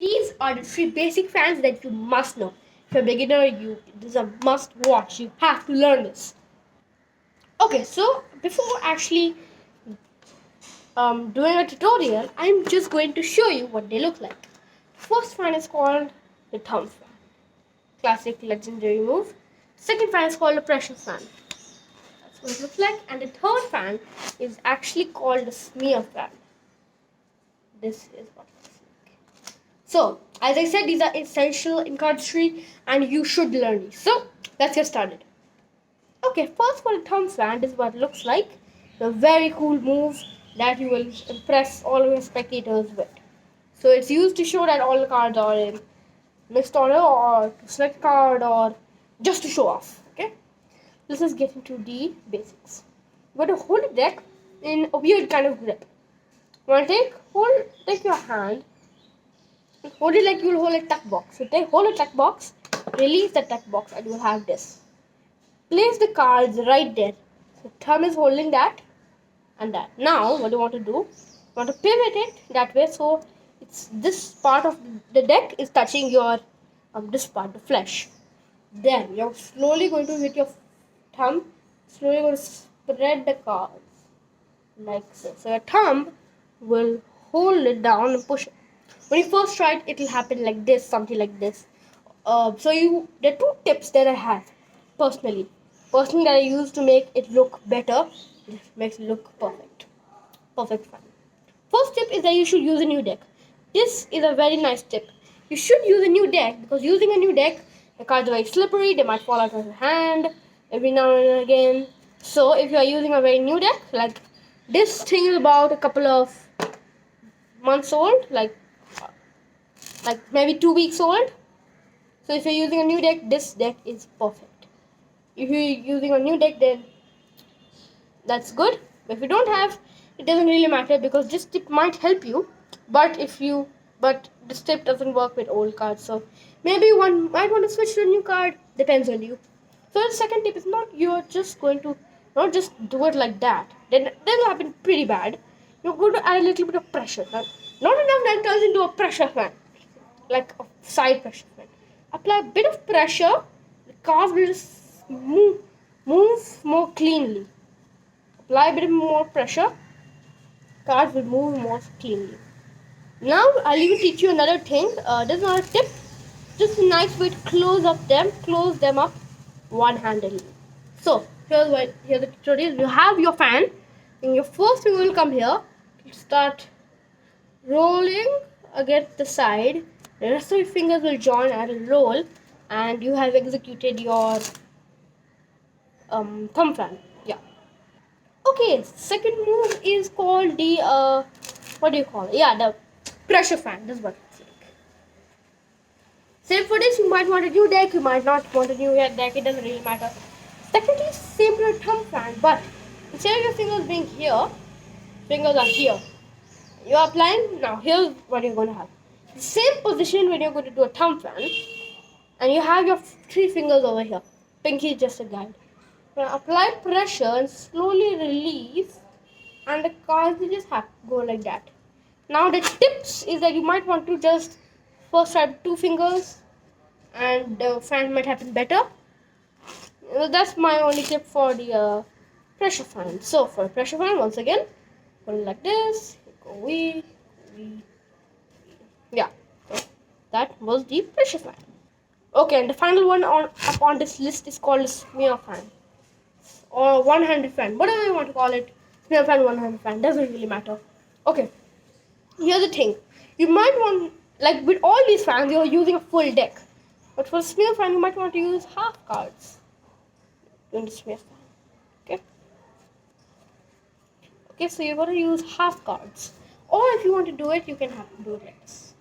These are the three basic fans that you must know. If you're a beginner, this is a must watch. You have to learn this. Okay, so before actually doing a tutorial, I'm just going to show you what they look like. First fan is called the thumb fan. Classic legendary move. Second fan is called the pressure fan. That's what it looks like. And the third fan is actually called the smear fan. This is what it looks like. So, as I said, these are essential in cardistry and you should learn these. So, let's get started. Okay, first for the thumb fan, this is what it looks like. A very cool move that you will impress all of your spectators with. So, it's used to show that all the cards are in mixed order or to select a card or just to show off. Okay, let's just get into the basics. You want to hold the deck in a weird kind of grip. You want to take your hand, hold it like you will hold a tuck box. So hold a tuck box, release the tuck box, and you will have this. Place the cards right there. So thumb is holding that and that. Now what you want to do? You want to pivot it that way so it's this part of the deck is touching your this part, the flesh. Then you're slowly going to hit your thumb, slowly going to spread the cards like so. So your thumb will hold it down and push it. When you first try it, it will happen like this, something like this. There are two tips that I have personally that I use to make it look better. It makes it look perfect fun. First tip is that you should use a new deck. This is a very nice tip. You should use a new deck because using a new deck, the cards are very slippery. They might fall out of your hand every now and again. So if you are using a very new deck, like this thing is about a couple of months old, like maybe 2 weeks old. So if you're using a new deck, this deck is perfect. If you're using a new deck, then that's good. But if you don't have, it doesn't really matter because this tip might help you. But this tip doesn't work with old cards. So maybe one might want to switch to a new card. Depends on you. So the second tip is you're just going to not just do it like that. Then will happen pretty bad. You're going to add a little bit of pressure. Not enough that turns into a pressure fan, like a side pressure fan. Apply a bit of pressure. The card will just move more cleanly. Apply a bit more pressure. Card will move more cleanly. Now I'll even teach you another thing. This is another tip. Just a nice way to close them up one-handedly. So here's the tutorial. You have your fan, and your first finger will come here. Start rolling against the side. The rest of your fingers will join and roll, and you have executed your thumb fan. Yeah. Okay. Second move is called the what do you call it? Yeah, the pressure fan. This is what it's like. Same for this. You might want a new deck. You might not want a new deck. It doesn't really matter. Technically, same for a thumb fan, but instead of your fingers being here, fingers are here. You're applying now. Here's what you're going to have. The same position when you're going to do a thumb fan, and you have your three fingers over here. Pinky is just a guide. Now apply pressure and slowly release, and the cards will just go like that. Now the tips is that you might want to just first try 2 fingers, and the fan might happen better. That's my only tip for the pressure fan. So for a pressure fan, once again, put it like this. Go wee. Yeah, so that was the pressure fan. Okay, and the final one up on this list is called a smear fan or one-handed fan, whatever you want to call it. Smear fan, one-handed fan, doesn't really matter. Okay, here's the thing. You might want, like with all these fans, you're using a full deck, but for a smear fan, you might want to use half cards in the smear fan. Okay, so you're going to use half cards, or if you want to do it, you can do it like this.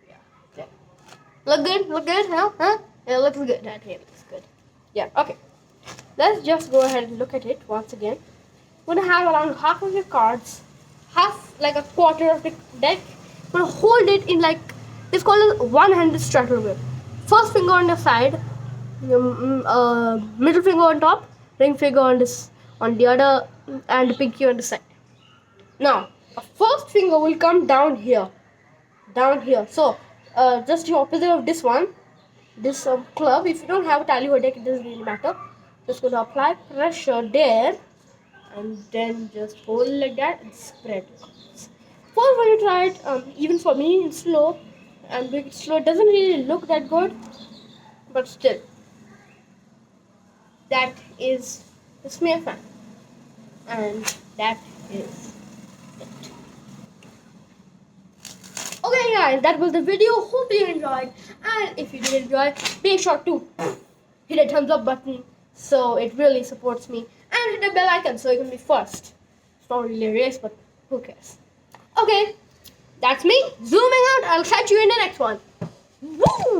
Yeah. Look good, huh? It looks good. That here looks good. Yeah, okay. Let's just go ahead and look at it once again. You're going to have around half of your cards, half like a quarter of the deck. You're going to hold it in like, it's called a one-handed straddle grip. First finger on the side, middle finger on top, ring finger on the other, and the pinky on the side. Now, a first finger will come down here. down here. So just the opposite of this one, this club. If you don't have a tally deck, it doesn't really matter. Just going to apply pressure there, and then just hold like that and spread. First, when you try it, even for me, it's slow, and doing it slow, it doesn't really look that good, but still, that is the smear fan, and that is it. Okay, guys, that was the video. Hope you enjoyed, and if you did enjoy, make sure to hit a thumbs up button so it really supports me, and hit the bell icon so you can be first. It's not really a race, but who cares? Okay, that's me zooming out. I'll catch you in the next one. Woo!